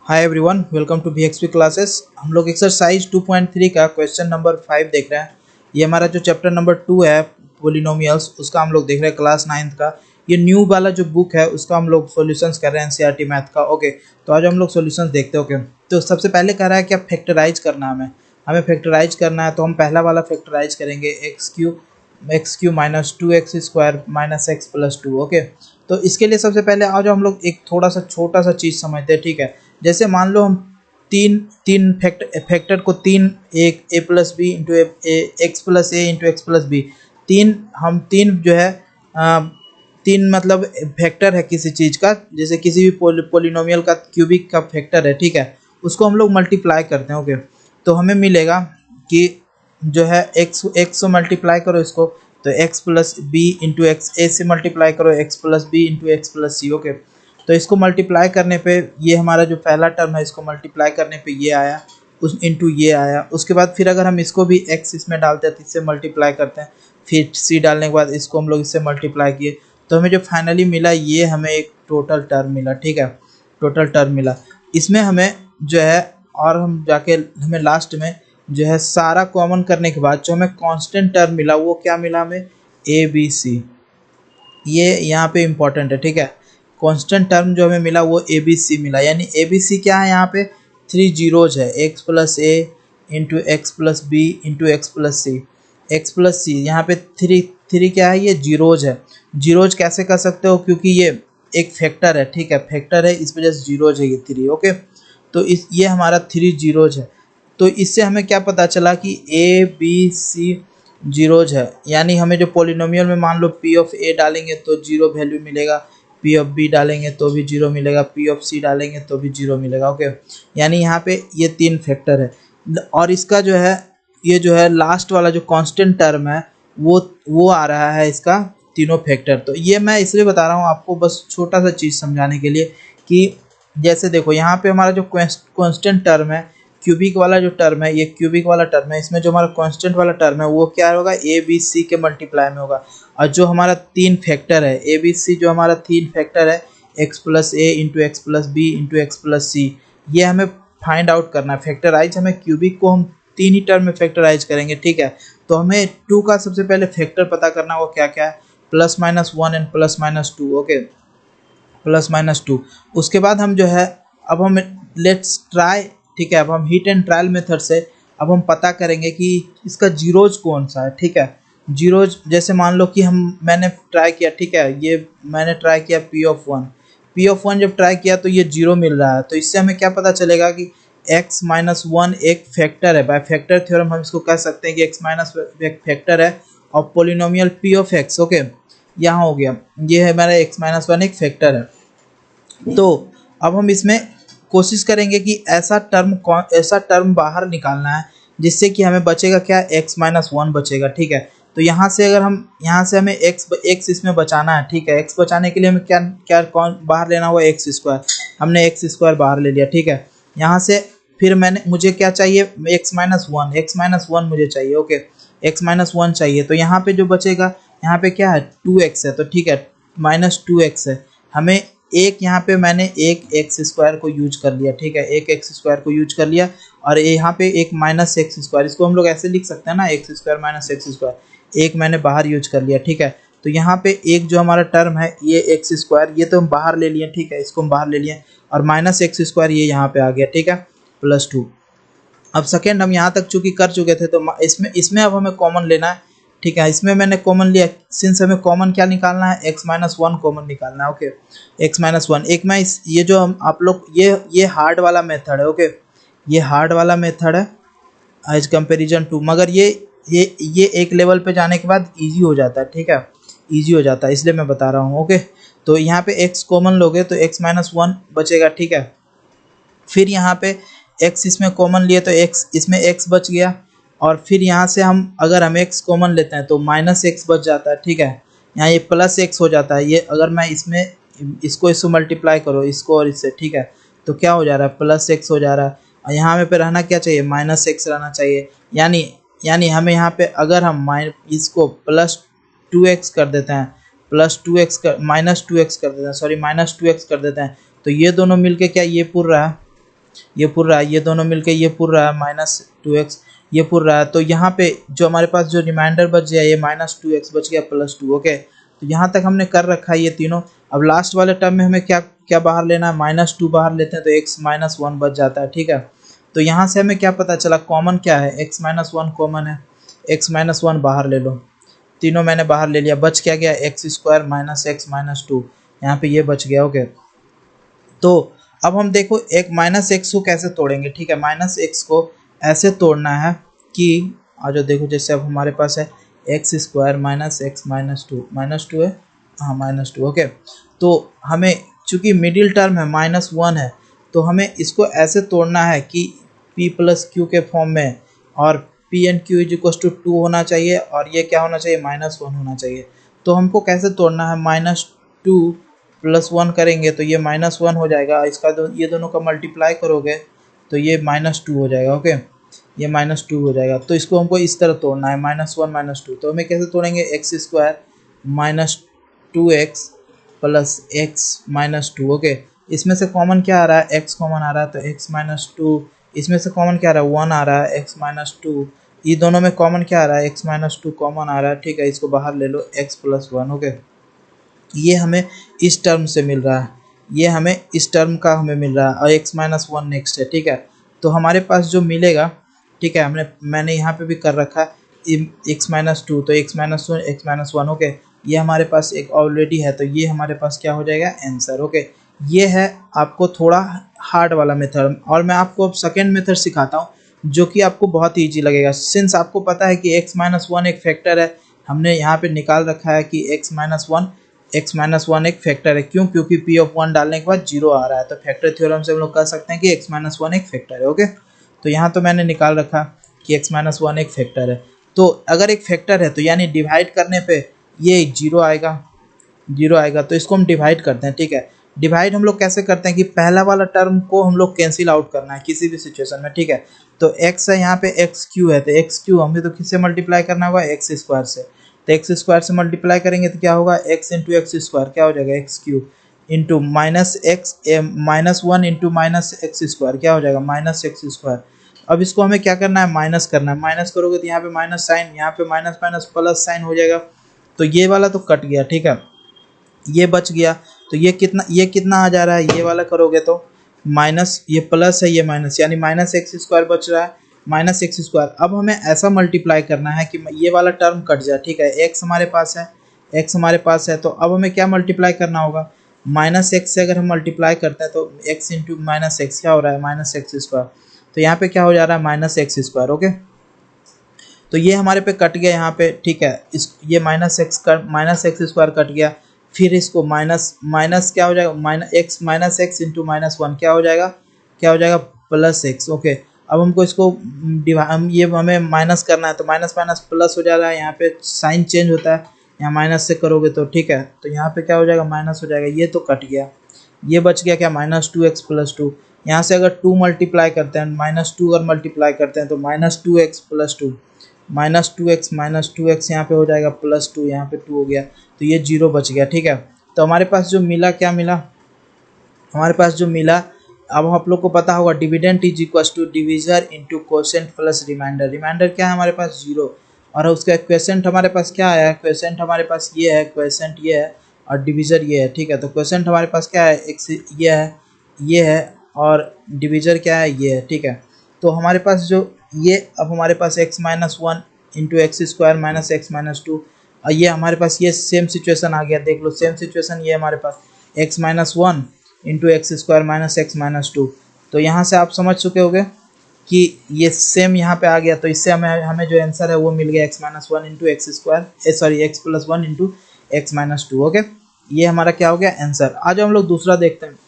Hi everyone, welcome to VXP classes. हम लोग exercise 2.3 का क्वेश्चन नंबर 5 देख रहे हैं। ये हमारा जो चैप्टर नंबर 2 है पोलिनोमियल्स, उसका हम लोग देख रहे हैं क्लास 9th का। ये न्यू वाला जो बुक है उसका हम लोग सॉल्यूशंस कर रहे हैं NCERT मैथ का। ओके, तो आज हम लोग सॉल्यूशंस देखते हैं। ओके, तो सबसे पहले कह रहा है कि अब फैक्टराइज करना है हमें फैक्टराइज करना है। तो हम पहला वाला फैक्टराइज करेंगे x Q minus 2x² minus x plus 2। Okay, तो इसके लिए सबसे पहले आज हम लोग एक थोड़ा सा छोटा सा चीज़ समझते हैं। ठीक है, जैसे मान लो हम तीन तीन फैक्टर को तीन एक A plus B into X plus A into X plus B, तीन जो है तीन मतलब फैक्टर है किसी चीज़ का, जैसे किसी भी पोलिनोमियल का क्यूबिक का फैक्टर है। ठीक है, उसको हम लोग मल्टीप्लाई करते हैं। ओके, तो हमें मिलेगा कि जो है एक्स से मल्टीप्लाई करो इसको, तो X plus B into X, A से मल्टीप्लाई करो X plus B into X plus C. Okay, तो इसको मल्टीप्लाई करने पे ये हमारा जो पहला टर्म है, इसको मल्टीप्लाई करने पे ये आया, उस इंटू ये आया। उसके बाद फिर अगर हम इसको भी एक्स इसमें डालते हैं तो इससे मल्टीप्लाई करते हैं, फिर सी डालने के बाद इसको हम लोग इससे मल्टीप्लाई किए, तो हमें जो फाइनली मिला ये हमें एक टोटल टर्म मिला। ठीक है, टोटल टर्म मिला। इसमें हमें जो है, और हम जाके हमें लास्ट में जो है सारा कॉमन करने के बाद जो हमें कांस्टेंट टर्म मिला वो क्या मिला हमें, ए बी सी। ये यहाँ पे इम्पोर्टेंट है। ठीक है, कांस्टेंट टर्म जो हमें मिला वो ए बी सी मिला, यानी ए बी सी क्या है, यहाँ पे 3 जीरोज है, X plus A into X plus B into X plus C, X plus C. यहाँ पे थ्री क्या है, ये जीरोज है। जीरोज कैसे कर सकते हो, क्योंकि ये एक फैक्टर है। ठीक है, फैक्टर है, इस वजह से जीरोज है ये 3। ओके, तो ये हमारा 3 जीरोज है। तो इससे हमें क्या पता चला कि ए बी सी जीरोज है, यानी हमें जो पोलिनोमियल में मान लो पी ऑफ ए डालेंगे तो जीरो वैल्यू मिलेगा, पी ऑफ बी डालेंगे तो भी जीरो मिलेगा, पी ऑफ सी डालेंगे तो भी जीरो मिलेगा। ओके, यानी यहाँ पे ये 3 फैक्टर है। और इसका जो है, ये जो है लास्ट वाला जो कांस्टेंट टर्म है वो आ रहा है इसका तीनों फैक्टर। तो ये मैं इसलिए बता रहा हूँ आपको, बस छोटा सा चीज़ समझाने के लिए कि जैसे देखो यहाँ पे हमारा जो कांस्टेंट टर्म है, क्यूबिक वाला जो टर्म है, ये क्यूबिक वाला टर्म है, इसमें जो हमारा कांस्टेंट वाला टर्म है वो क्या होगा, ए बी सी के मल्टीप्लाई में होगा। और जो हमारा 3 फैक्टर है ए बी सी, जो हमारा 3 फैक्टर है X plus A into X plus B into X plus C, ये हमें फाइंड आउट करना है। फैक्टराइज हमें क्यूबिक को हम 3 ही टर्म में फैक्टराइज करेंगे। ठीक है, तो हमें 2 का सबसे पहले फैक्टर पता करना, वो क्या क्या है, plus minus 1 and plus minus 2। Okay, plus minus 2। उसके बाद हम जो है, अब हम लेट्स ट्राई, ठीक है, अब हम हीट एंड ट्रायल मेथड से अब हम पता करेंगे कि इसका जीरोज कौन सा है। ठीक है, जीरोज जैसे मान लो कि मैंने ट्राई किया, ठीक है, ये मैंने ट्राई किया पी ऑफ वन जब ट्राई किया तो ये जीरो मिल रहा है। तो इससे हमें क्या पता चलेगा कि x माइनस 1 एक फैक्टर है। बाय फैक्टर थ्योरम हम इसको कह सकते हैं कि x माइनस एक फैक्टर है और polynomial p of x। Okay, यहाँ हो गया, ये है हमारा x माइनस 1 एक फैक्टर है। तो अब हम इसमें कोशिश करेंगे कि ऐसा टर्म बाहर निकालना है जिससे कि हमें बचेगा क्या, x माइनस 1 बचेगा। ठीक है, तो यहाँ से हमें x इसमें बचाना है। ठीक है, x बचाने के लिए हमें क्या कौन बाहर लेना हुआ, एक्स स्क्वायर। हमने एक्स स्क्वायर बाहर ले लिया। ठीक है, यहाँ से फिर मुझे क्या चाहिए, x माइनस 1 मुझे चाहिए। ओके, x माइनस 1 चाहिए, तो यहाँ पे जो बचेगा, यहाँ पे क्या है 2x है, तो ठीक है माइनस 2x है। हमें एक यहाँ पे मैंने एक एक्स स्क्वायर को यूज कर लिया। ठीक है, एक एक्स स्क्वायर को यूज कर लिया, और यहाँ पे एक माइनस एक्स स्क्वायर, इसको हम लोग ऐसे लिख सकते हैं ना, x square minus x square, एक मैंने बाहर यूज कर लिया। ठीक है, तो यहाँ पे एक जो हमारा टर्म है ये एक्स स्क्वायर, ये तो हम बाहर ले लिए। ठीक है, इसको हम बाहर ले लिए, और माइनस एक्स स्क्वायर ये यहाँ पे आ गया। ठीक है, प्लस 2। अब सेकेंड हम यहाँ तक चूंकि कर चुके थे, तो इसमें अब हमें कॉमन लेना है। ठीक है, इसमें मैंने कॉमन लिया, सिंस हमें कॉमन क्या निकालना है, x माइनस 1 कॉमन निकालना है। ओके, x माइनस 1 एक मैं ये जो हम आप लोग ये हार्ड वाला मेथड है। ओके, ये हार्ड वाला मेथड है एज कंपेरिजन टू, मगर ये एक लेवल पे जाने के बाद इजी हो जाता है। ठीक है, इजी हो जाता है, इसलिए मैं बता रहा हूँ। ओके, तो यहाँ पे x कॉमन लोगे तो x माइनस 1 बचेगा। ठीक है, फिर यहाँ पे x इसमें कॉमन लिए तो x इसमें x बच गया, और फिर यहाँ से अगर हम x कॉमन लेते हैं तो माइनस x बच जाता है। ठीक है, यहाँ ये प्लस x हो जाता है। ये अगर मैं इसको मल्टीप्लाई करो इसको और इससे, ठीक है, तो क्या हो जा रहा है, प्लस x हो जा रहा है। और यहाँ हमें पे रहना क्या चाहिए, माइनस x रहना चाहिए। यानी हमें यहाँ पे अगर हम इसको प्लस 2x कर देते हैं, माइनस 2x कर देते हैं, तो ये दोनों मिलके क्या ये पूरा है ये पुर रहा है, ये दोनों मिलके ये पुर रहा है -2x, ये पुर रहा है। तो यहाँ पे जो हमारे पास जो रिमाइंडर बच गया ये -2x बच गया +2। ओके, तो यहाँ तक हमने कर रखा है ये तीनों। अब लास्ट वाले टर्म में हमें क्या क्या बाहर लेना है, -2 बाहर लेते हैं तो x -1 बच जाता है। ठीक है, तो यहाँ से हमें क्या पता चला, कॉमन क्या है, x -1 कॉमन है, x -1 बाहर ले लो, तीनों मैंने बाहर ले लिया, बच क्या गया x² -x -2, यहाँ पे ये बच गया। ओके, तो अब हम देखो एक -x को कैसे तोड़ेंगे। ठीक है, -x को ऐसे तोड़ना है कि आज देखो, जैसे अब हमारे पास है x² -x -2 है, हाँ -2। ओके, तो हमें चूंकि मिडिल टर्म है -1 है, तो हमें इसको ऐसे तोड़ना है कि p + q के फॉर्म में, और p and q = 2 होना चाहिए, और ये क्या होना चाहिए, -1 होना चाहिए। तो हमको कैसे तोड़ना है, -2 + 1 करेंगे तो ये -1 हो जाएगा, इसका ये दोनों का मल्टीप्लाई करोगे तो ये -2 हो जाएगा। ओके, ये -2 हो जाएगा। तो इसको हमको इस तरह तोड़ना है, -1 -2। तो हमें कैसे तोड़ेंगे, x² -2x + x -2। ओके, इसमें से कॉमन क्या आ रहा है, x कॉमन आ रहा है, तो x -2, इसमें से कॉमन क्या आ रहा है, 1 आ रहा है, x -2, ये दोनों में कॉमन क्या आ रहा है, x -2 कॉमन आ रहा है। ठीक है, इसको बाहर ले लो, x + 1। ओके, ये हमें इस टर्म से मिल रहा है, ये हमें इस टर्म का हमें मिल रहा है, और x -1 नेक्स्ट है। ठीक है, तो हमारे पास जो मिलेगा, ठीक है, मैंने यहाँ पे भी कर रखा है x -2, तो x -1 x -1। ओके, ये हमारे पास एक ऑलरेडी है, तो ये हमारे पास क्या हो जाएगा, आंसर। ओके, ये है आपको थोड़ा हार्ड वाला मेथड, और मैं आपको अब सेकेंड मेथड सिखाता हूँ जो कि आपको बहुत ईजी लगेगा। सिंस आपको पता है कि x -1 एक फैक्टर है, हमने यहाँ पे निकाल रखा है कि x -1 एक फैक्टर है। क्यों, क्योंकि p(1) डालने के बाद 0 आ रहा है, तो फैक्टर थ्योरम से हम लोग कह सकते हैं कि x -1 एक फैक्टर है। ओके, तो यहाँ तो मैंने निकाल रखा कि x -1 एक फैक्टर है। तो अगर एक फैक्टर है तो यानी डिवाइड करने पे ये 0 आएगा, तो इसको हम डिवाइड करते हैं। ठीक है, डिवाइड हम लोग कैसे करते हैं कि पहला वाला टर्म को हम लोग कैंसिल आउट करना है किसी भी सिचुएशन में। ठीक है, तो x है, यहाँ पे x³ है, तो x³ हमें तो किससे मल्टीप्लाई करना होगा, x² से। तो x² से मल्टीप्लाई करेंगे तो क्या होगा, x × x² क्या हो जाएगा, x³ इंटू -1 × -x² क्या हो जाएगा, -x²। अब इसको हमें क्या करना है, माइनस करना है। माइनस करोगे तो यहाँ पे माइनस साइन, यहाँ पे माइनस माइनस प्लस साइन हो जाएगा, तो ये वाला तो कट गया। ठीक है, ये बच गया, तो ये कितना आ जा रहा है, ये वाला करोगे तो माइनस, ये प्लस है, ये माइनस, यानी -x² बच रहा है, -x²। अब हमें ऐसा मल्टीप्लाई करना है कि ये वाला टर्म कट जाए। ठीक है, x हमारे पास है, तो अब हमें क्या मल्टीप्लाई करना होगा, -x से अगर हम मल्टीप्लाई करते हैं तो x × -x क्या हो रहा है, -x²। तो यहाँ पे क्या हो जा रहा है, -x²। ओके, तो ये हमारे पे कट गया यहाँ पे। ठीक है, ये -x² कट गया, फिर इसको माइनस क्या हो जाएगा, -x × -1 क्या हो जाएगा, +x। ओके, अब हमको इसको ये हमें माइनस करना है, तो माइनस माइनस प्लस हो जा रहा है, यहाँ पे साइन चेंज होता है, यहाँ माइनस से करोगे तो। ठीक है, तो यहाँ पे क्या हो जाएगा, माइनस हो जाएगा, ये तो कट गया, ये बच गया क्या, -2x + 2। यहाँ से अगर 2 मल्टीप्लाई करते हैं, -2 अगर मल्टीप्लाई करते हैं तो -2x + 2, -2x यहाँ पे हो जाएगा +2, यहाँ पे 2 हो गया, तो ये 0 बच गया। ठीक है, तो हमारे पास जो मिला, क्या मिला, हमारे पास जो मिला, अब आप लोग को पता होगा dividend = divisor into quotient plus remainder. Remainder क्या है हमारे पास, 0, और उसका क्वोशेंट हमारे पास क्या आया है, क्वोशेंट हमारे पास ये है, क्वोशेंट ये है, और डिविजर ये है। ठीक है, तो क्वोशेंट हमारे पास क्या है, x ये है, और डिविजर क्या है, ये है। ठीक है, तो हमारे पास जो ये, अब हमारे पास x -1 × x² -x -2, और ये हमारे पास ये सेम सिचुएशन आ गया, देख लो सेम सिचुएशन, ये हमारे पास x -1 × x² -x -2। तो यहाँ से आप समझ चुके होंगे कि ये सेम यहाँ पे आ गया, तो इससे हमें जो आंसर है वो मिल गया, x -1 × x + 1 × x -2। ओके, ये हमारा क्या हो गया, आंसर। आज हम लोग दूसरा देखते हैं।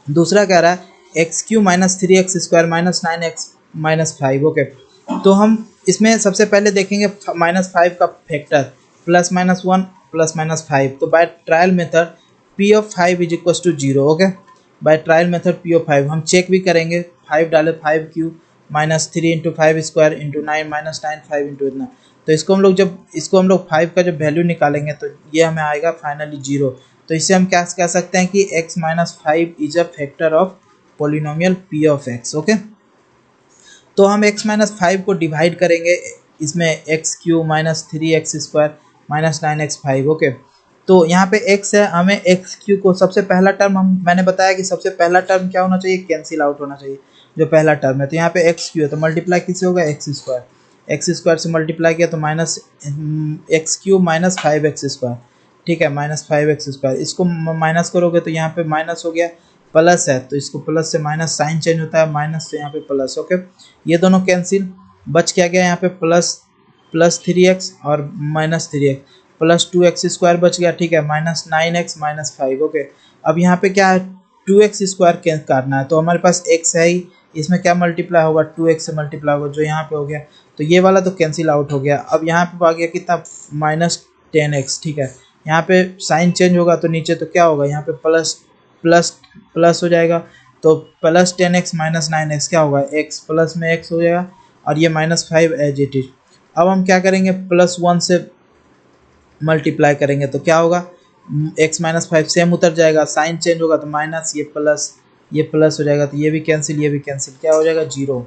दूसरा कह रहा है x³ -3x² -9x -5। ओके, तो हम इसमें सबसे पहले देखेंगे -5 का फैक्टर, +-1 +-5। तो by trial method p of 5 = 0। Okay, by trial method p of 5 हम चेक भी करेंगे, 5 डाले, 5³ -3 × 5² × 9 -9 5 × इतना। तो इसको हम लोग 5 का जब वैल्यू निकालेंगे तो ये हमें आएगा फाइनली 0। तो इससे हम क्या कह सकते हैं कि x -5 is a factor of polynomial P of x. Okay, तो हम x माइनस 5 को डिवाइड करेंगे इसमें x Q minus 3x² minus 9x5। Okay, तो यहाँ पे x है, हमें एक्स क्यू को सबसे पहला टर्म मैंने बताया कि सबसे पहला टर्म क्या होना चाहिए, कैंसिल आउट होना चाहिए जो पहला टर्म है। तो यहाँ पे एक्स क्यू है तो मल्टीप्लाई किससे होगा, x² से मल्टीप्लाई किया तो minus x Q minus 5x²। ठीक है, माइनस 5x², इसको माइनस करोगे तो यहाँ पे माइनस हो गया, प्लस है तो इसको प्लस से माइनस साइन चेंज होता है, माइनस से यहाँ पे प्लस। ओके, ये दोनों कैंसिल, बच क्या गया यहाँ पे प्लस 3x और माइनस 3x प्लस 2x² बच गया। ठीक है, माइनस 9x माइनस 5। ओके, अब यहाँ पे क्या है, 2x² काटना है तो हमारे पास x है ही, इसमें क्या मल्टीप्लाई होगा, 2x से मल्टीप्लाई होगा जो यहाँ पे हो गया, तो ये वाला तो कैंसिल आउट हो गया। अब यहाँ पे आ गया कितना, माइनस 10x। ठीक है, यहाँ पे साइन चेंज होगा तो नीचे तो क्या होगा, यहाँ पे प्लस प्लस प्लस हो जाएगा, तो प्लस 10x माइनस 9x क्या होगा, x प्लस में x हो जाएगा और ये माइनस 5 एज इट इज। अब हम क्या करेंगे, +1 से मल्टीप्लाई करेंगे तो क्या होगा, x माइनस 5 सेम उतर जाएगा, साइन चेंज होगा तो माइनस, ये प्लस हो जाएगा तो ये भी कैंसिल, ये भी कैंसिल, क्या हो जाएगा, 0।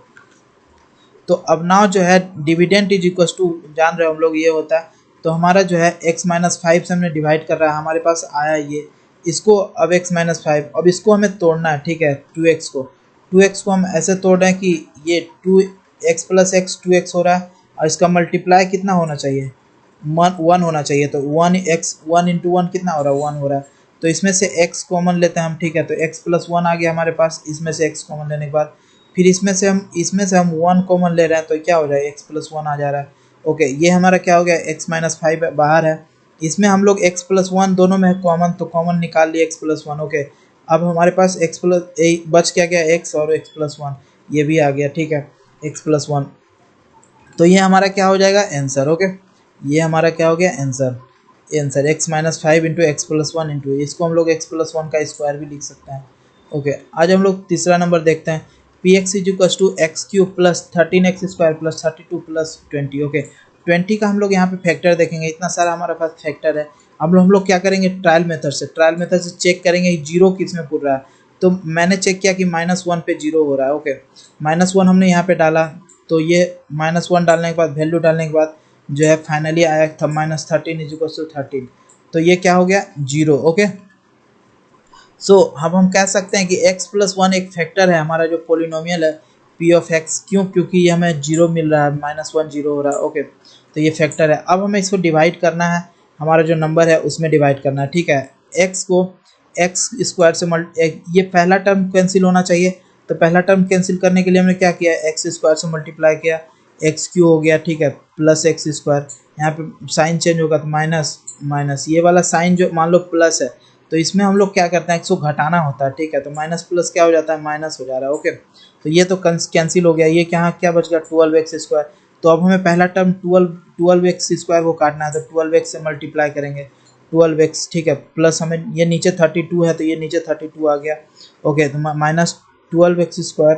तो अब नाउ जो है डिविडेंड इज इक्वल टू, जान रहे हो हम लोग ये होता है, तो हमारा जो है x माइनस 5 से हमने डिवाइड कर रहा है, हमारे पास आया ये, इसको अब x माइनस 5, अब इसको हमें तोड़ना है। ठीक है, 2x को हम ऐसे तोड़ रहे हैं कि ये 2x प्लस x 2x हो रहा है और इसका मल्टीप्लाई कितना होना चाहिए, 1 होना चाहिए, तो 1 इंटू 1 कितना हो रहा है, 1 हो रहा है, तो इसमें से x कॉमन लेते हैं हम। ठीक है, तो x प्लस 1 आ गया हमारे पास, इसमें से x कॉमन लेने के बाद फिर इसमें से हम 1 कॉमन ले रहे हैं तो क्या हो जाएगा, x प्लस 1 आ जा रहा है। ओके, ये हमारा क्या हो गया, x माइनस 5 बाहर है, इसमें हम लोग x प्लस 1 दोनों में है कॉमन, तो कॉमन निकाल लिए x प्लस 1। ओके, अब हमारे पास x प्लस बच क्या गया, x और x प्लस 1 ये भी आ गया। ठीक है, x प्लस 1, तो ये हमारा क्या हो जाएगा, आंसर। ओके, ये हमारा क्या हो गया, answer x minus 5 into X plus 1 into, इसको हम लोग x प्लस 1 का स्क्वायर भी लिख सकते हैं। ओके, आज हम लोग तीसरा नंबर देखते हैं, P x is equal to x cube plus 13x² plus 32 plus 20। Okay, 20 का हम लोग यहाँ पे फैक्टर देखेंगे, इतना सारा हमारे पास फैक्टर है। अब हम लोग क्या करेंगे, ट्रायल मेथड से चेक करेंगे जीरो किस में पूछ रहा है, तो मैंने चेक किया कि -1 पे 0 हो रहा है। ओके, -1 हमने यहाँ पे डाला, तो ये -1 डालने के बाद, वैल्यू डालने के बाद जो है फाइनली आया था -13 इज इक्वल टू 13, तो ये क्या हो गया, 0। ओके, सो अब हम कह सकते हैं कि x प्लस 1 एक फैक्टर है हमारा जो पोलिनोमियल है p ऑफ x, क्यों, क्योंकि ये हमें 0 मिल रहा है, -1 0 हो रहा है। ओके, तो ये फैक्टर है। अब हमें इसको डिवाइड करना है, हमारा जो नंबर है उसमें डिवाइड करना है। ठीक है, x को x² से ये पहला टर्म कैंसिल होना चाहिए, तो पहला टर्म कैंसिल करने के लिए हमने क्या किया, x² से मल्टीप्लाई किया, x³ हो गया। ठीक है, प्लस x², यहाँ पे साइन चेंज होगा तो माइनस, ये वाला साइन जो मान लो प्लस है तो इसमें हम लोग क्या करते हैं, x को घटाना होता है। ठीक है, तो माइनस प्लस क्या हो जाता है, माइनस हो जा रहा है। ओके, तो ये तो कैंसिल हो गया, ये क्या बच गया, 12x²। तो अब हमें पहला टर्म 12x² को काटना है, तो 12x से मल्टीप्लाई करेंगे, 12x। ठीक है, प्लस हमें ये नीचे 32 है तो ये नीचे 32 आ गया। ओके, तो -12x²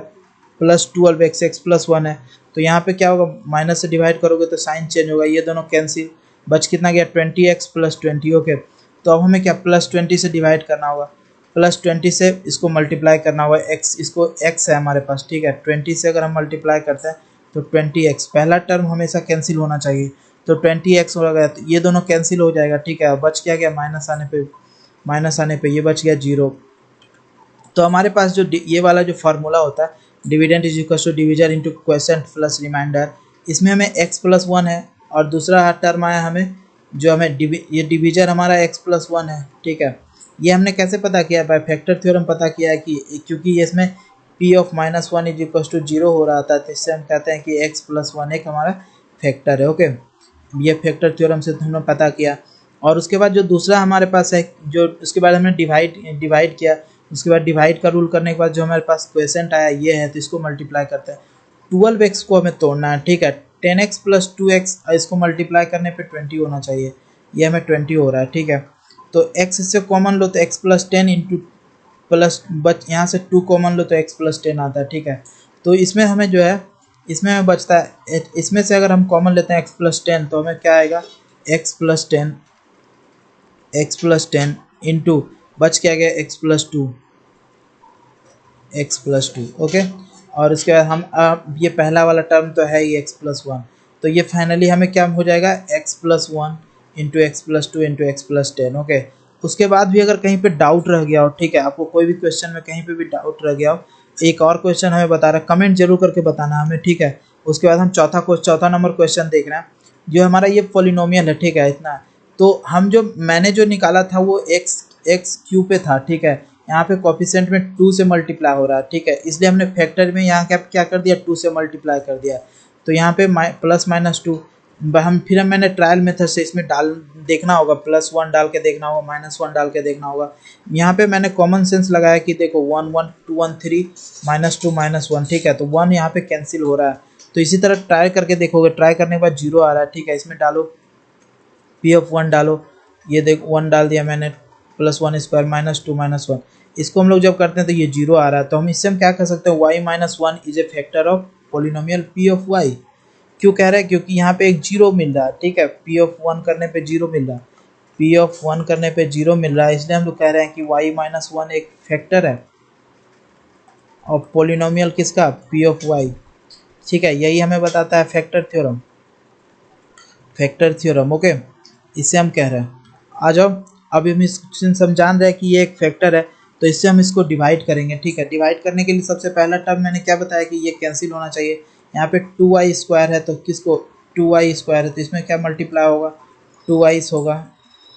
plus 12x, x plus 1 है, तो यहाँ पे क्या होगा, माइनस से डिवाइड करोगे तो साइन चेंज होगा, ये दोनों कैंसिल, बच कितना गया, 20x प्लस 20। ओके, तो अब हमें क्या, +20 से डिवाइड करना होगा, +20 से इसको मल्टीप्लाई करना होगा, इसको x है हमारे पास। ठीक है, 20 से अगर हम मल्टीप्लाई करते हैं तो 20x, पहला टर्म हमेशा कैंसिल होना चाहिए, तो 20x हो गया, तो ये दोनों कैंसिल हो जाएगा। ठीक है, बच क्या गया, माइनस आने पे ये बच गया 0। तो हमारे पास जो ये वाला जो फार्मूला होता है, dividend is equal to division into quotient plus remainder, इसमें हमें x प्लस 1 है और दूसरा टर्म आया हमें जो हमें ये डिवीजर हमारा x प्लस 1 है। ठीक है, ये हमने कैसे पता किया, बाय फैक्टर थ्योरम पता किया है कि क्योंकि इसमें p of -1 is equal to 0 हो रहा था, तो इससे हम कहते हैं कि x प्लस 1 एक हमारा फैक्टर है। ओके, ये फैक्टर थ्योरम से हमने पता किया। और उसके बाद जो दूसरा हमारे पास है, जो उसके बाद हमने डिवाइड किया, उसके बाद डिवाइड का रूल करने के बाद जो हमारे पास क्वेश्चन आया ये है, तो इसको मल्टीप्लाई करते हैं, 12x को हमें तोड़ना है। ठीक है, 10x प्लस 2x, इसको मल्टीप्लाई करने पे 20 होना चाहिए, ये हमें 20 हो रहा है। ठीक है, तो x इससे कॉमन लो तो x प्लस 10 इंटू प्लस बच, यहाँ से 2 कॉमन लो तो x प्लस 10 आता है। ठीक है, तो इसमें हमें जो है, इसमें हमें बचता है, इसमें से अगर हम कॉमन लेते हैं x प्लस 10 तो हमें क्या आएगा, x प्लस 10 इंटू बच क्या गया, x plus 2 x plus two. Okay, और उसके बाद हम ये पहला वाला टर्म तो है ही एक्स प्लस वन, तो ये फाइनली हमें क्या हो जाएगा x plus one into X plus two into X plus ten. Okay, उसके बाद भी अगर कहीं पे डाउट रह गया हो, ठीक है, आपको कोई भी क्वेश्चन में कहीं पे भी डाउट रह गया हो, एक और क्वेश्चन हमें बता रहा है, कमेंट जरूर करके बताना हमें, ठीक है। उसके बाद हम चौथा नंबर क्वेश्चन देख रहे हैं, जो हमारा ये पॉलिनोमियल है, ठीक है, इतना। तो हम जो मैंने जो निकाला था वो एक्स क्यू पे था, ठीक है। यहाँ पे कोफिशिएंट में 2 से मल्टीप्लाई हो रहा है, ठीक है, इसलिए हमने फैक्टर में यहाँ क्या कर दिया 2 से मल्टीप्लाई कर दिया। तो यहाँ पे प्लस माइनस टू, फिर मैंने ट्रायल मेथड से इसमें डाल देखना होगा, प्लस वन डाल के देखना होगा, माइनस वन डाल के देखना होगा। यहाँ पे मैंने कॉमन सेंस लगाया कि देखो 1 1 2 1 3 माइनस टू माइनस वन, ठीक है, तो 1 यहाँ पे कैंसिल हो रहा है। तो इसी तरह ट्राई करके देखोगे, ट्राई करने के बाद 0 आ रहा है, ठीक है, इसमें डालो पी ऑफ वन डालो, ये देखो 1 डाल दिया मैंने, plus one square minus two minus one. इसको हम लोग जब करते हैं तो ये 0 आ रहा है, तो हम इससे हम क्या कर सकते हैं, y minus one is a factor of polynomial p of y। क्यों कह रहे हैं, क्योंकि यहाँ पे एक 0 मिल रहा है, ठीक है, p ऑफ वन करने पे 0 मिल रहा है, p ऑफ वन करने पे 0 मिल रहा है, इसलिए हम लोग कह रहे हैं कि y माइनस वन एक फैक्टर है और पोलिनोमियल किसका p ऑफ y, ठीक है, यही हमें बताता है factor theorem, factor theorem. Okay, इससे हम कह रहे हैं, आ जाओ, अब हम सिंस हम जान रहे हैं कि ये एक फैक्टर है, तो इससे हम इसको डिवाइड करेंगे, ठीक है। डिवाइड करने के लिए सबसे पहला टर्म मैंने क्या बताया कि ये कैंसिल होना चाहिए। यहाँ पे 2y स्क्वायर है, तो किसको 2y स्क्वायर है, तो इसमें क्या मल्टीप्लाई होगा 2y होगा,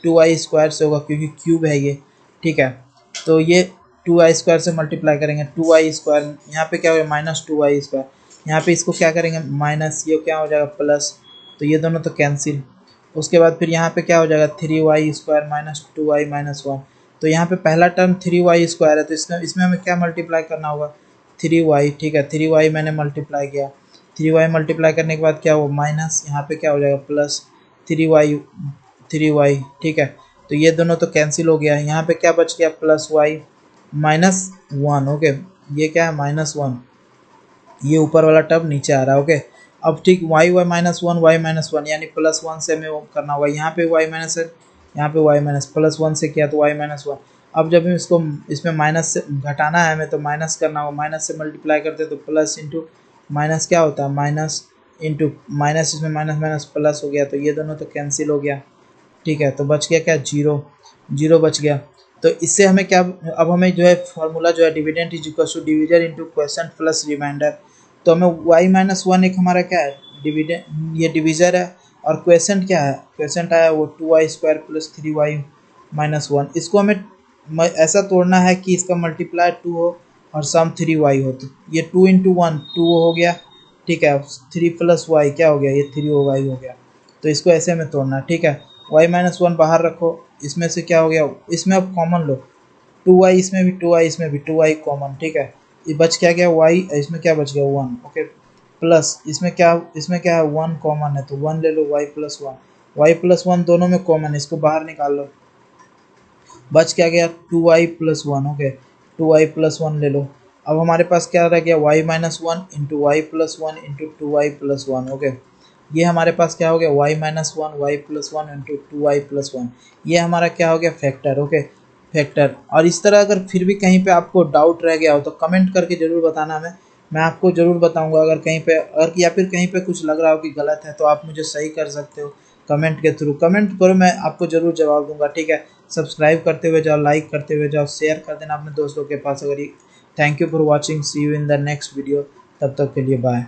2y स्क्वायर से होगा क्योंकि क्यूब है ये, ठीक है। तो ये 2y स्क्वायर से मल्टीप्लाई करेंगे, 2y स्क्वायर, यहाँ पे क्या होगा माइनस 2y स्क्वायर, यहाँ पे इसको क्या करेंगे माइनस, ये क्या हो जाएगा प्लस, तो ये दोनों तो कैंसिल। उसके बाद फिर यहाँ पे क्या हो जाएगा 3y square minus 2y minus one, तो यहाँ पे पहला टर्म 3y स्क्वायर है, तो इसमें हमें क्या मल्टीप्लाई करना होगा 3y, ठीक है, 3y मैंने मल्टीप्लाई किया, 3y मल्टीप्लाई करने के बाद क्या हुआ माइनस, यहाँ पे क्या हो जाएगा प्लस 3y, ठीक है। तो ये दोनों तो कैंसिल हो गया, यहाँ पे क्या बच गया plus y minus one. Okay, ये क्या है माइनस वन, ये ऊपर वाला टर्म नीचे आ रहा है। ओके, अब ठीक y माइनस वन यानी प्लस वन से हमें वो करना होगा, यहाँ पे y माइनस है, यहाँ पे y माइनस प्लस वन से किया तो y माइनस वन। अब जब हम इसको इसमें माइनस से घटाना है हमें, तो माइनस करना होगा, माइनस से मल्टीप्लाई करते हैं तो प्लस इंटू माइनस क्या होता है माइनस इंटू माइनस, इसमें माइनस माइनस प्लस हो गया, तो ये दोनों तो कैंसिल हो गया, ठीक है। तो बच गया क्या 0 बच गया। तो इससे हमें क्या, अब हमें जो है फॉर्मूला जो है dividend is equal to division into question plus remainder. तो हमें y माइनस वन एक हमारा क्या है डिविडेंड, ये डिविजर है, और क्वेश्चन क्या है, क्वेश्चन आया वो 2y square plus 3y minus one. इसको हमें ऐसा तोड़ना है कि इसका मल्टीप्लाई 2 हो और सम 3y हो, तो ये 2 इंटू वन 2 हो गया, ठीक है, 3 प्लस y क्या हो गया, ये 3y हो गया। तो इसको ऐसे हमें तोड़ना है, ठीक है। y माइनस वन बाहर रखो, इसमें से क्या हो गया, इसमें अब कॉमन लो, 2y इसमें भी 2y इसमें भी 2y कॉमन, ठीक है, ये बच क्या गया y, इसमें क्या बच गया 1। ओके, प्लस इसमें क्या है 1 कॉमन है, तो 1 ले लो, y प्लस वन दोनों में कॉमन है, इसको बाहर निकाल लो, बच क्या गया 2y plus one. Okay, 2y plus one ले लो। अब हमारे पास क्या रह गया y minus one into y plus one into 2y plus one. Okay, ये हमारे पास क्या हो गया y minus one y plus one into 2y plus one, ये हमारा क्या हो गया फैक्टर। Okay, factor. और इस तरह अगर फिर भी कहीं पे आपको डाउट रह गया हो तो कमेंट करके ज़रूर बताना, मैं आपको ज़रूर बताऊंगा। अगर कहीं पे या फिर कहीं पे कुछ लग रहा हो कि गलत है तो आप मुझे सही कर सकते हो कमेंट के थ्रू, कमेंट करो, मैं आपको ज़रूर जवाब दूंगा, ठीक है। सब्सक्राइब करते हुए जाओ, लाइक करते हुए जाओ, शेयर कर देना अपने दोस्तों के पास अगर। Thank you for watching, see you in the next video, तब तक के लिए बाय।